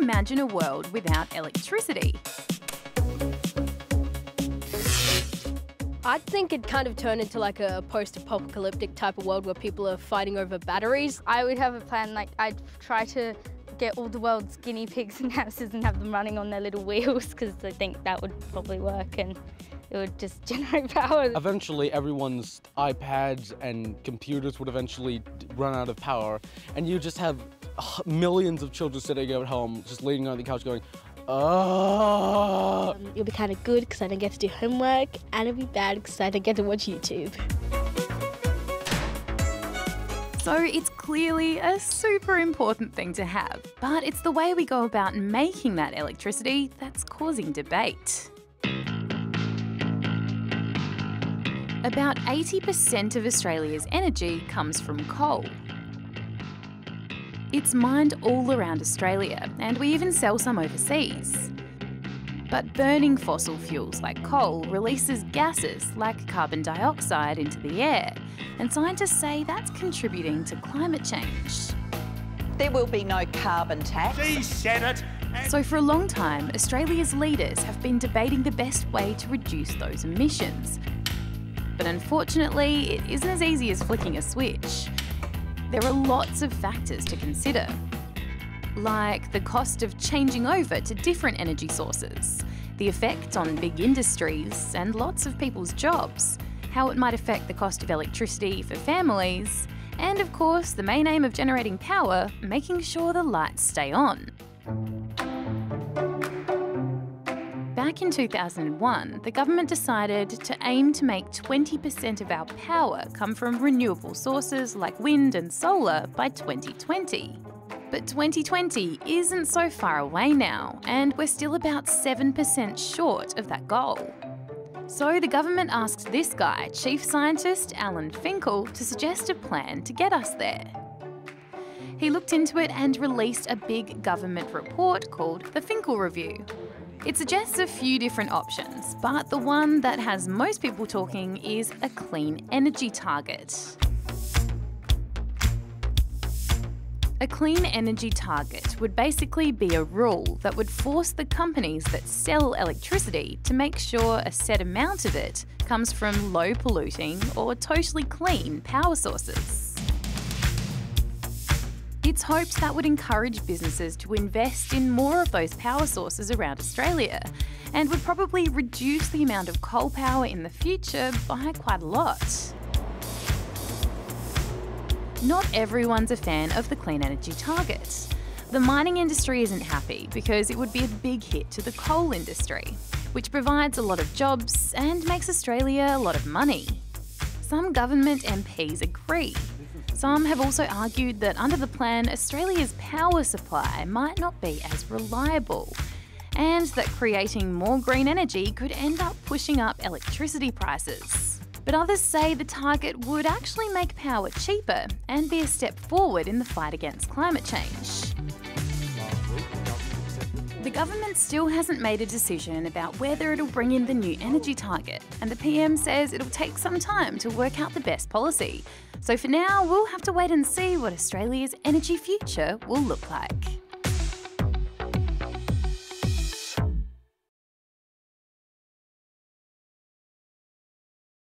imagine a world without electricity? I think it kind of turned into like a post-apocalyptic type of world where people are fighting over batteries. I would have a plan, like I'd try to get all the world's guinea pigs and hamsters and have them running on their little wheels, because I think that would probably work and it would just generate power. Eventually everyone's iPads and computers would eventually run out of power, and you just have millions of children sitting at home just leaning on the couch going, oh. It'll be kind of good because I don't get to do homework, and it'll be bad because I don't get to watch YouTube. So it's clearly a super important thing to have, but it's the way we go about making that electricity that's causing debate. About 80% of Australia's energy comes from coal. It's mined all around Australia, and we even sell some overseas. But burning fossil fuels like coal releases gases like carbon dioxide into the air, and scientists say that's contributing to climate change. There will be no carbon tax. She said it. So for a long time, Australia's leaders have been debating the best way to reduce those emissions. But unfortunately, it isn't as easy as flicking a switch. There are lots of factors to consider, like the cost of changing over to different energy sources, the effect on big industries and lots of people's jobs, how it might affect the cost of electricity for families, and of course, the main aim of generating power, making sure the lights stay on. Back in 2001, the government decided to aim to make 20% of our power come from renewable sources like wind and solar by 2020. But 2020 isn't so far away now, and we're still about 7% short of that goal. So the government asked this guy, Chief Scientist Alan Finkel, to suggest a plan to get us there. He looked into it and released a big government report called the Finkel Review. It suggests a few different options, but the one that has most people talking is a clean energy target. A clean energy target would basically be a rule that would force the companies that sell electricity to make sure a set amount of it comes from low polluting or totally clean power sources. It's hoped that would encourage businesses to invest in more of those power sources around Australia, and would probably reduce the amount of coal power in the future by quite a lot. Not everyone's a fan of the clean energy target. The mining industry isn't happy because it would be a big hit to the coal industry, which provides a lot of jobs and makes Australia a lot of money. Some government MPs agree. Some have also argued that under the plan, Australia's power supply might not be as reliable, and that creating more green energy could end up pushing up electricity prices. But others say the target would actually make power cheaper and be a step forward in the fight against climate change. The government still hasn't made a decision about whether it'll bring in the new energy target, and the PM says it'll take some time to work out the best policy. So for now, we'll have to wait and see what Australia's energy future will look like.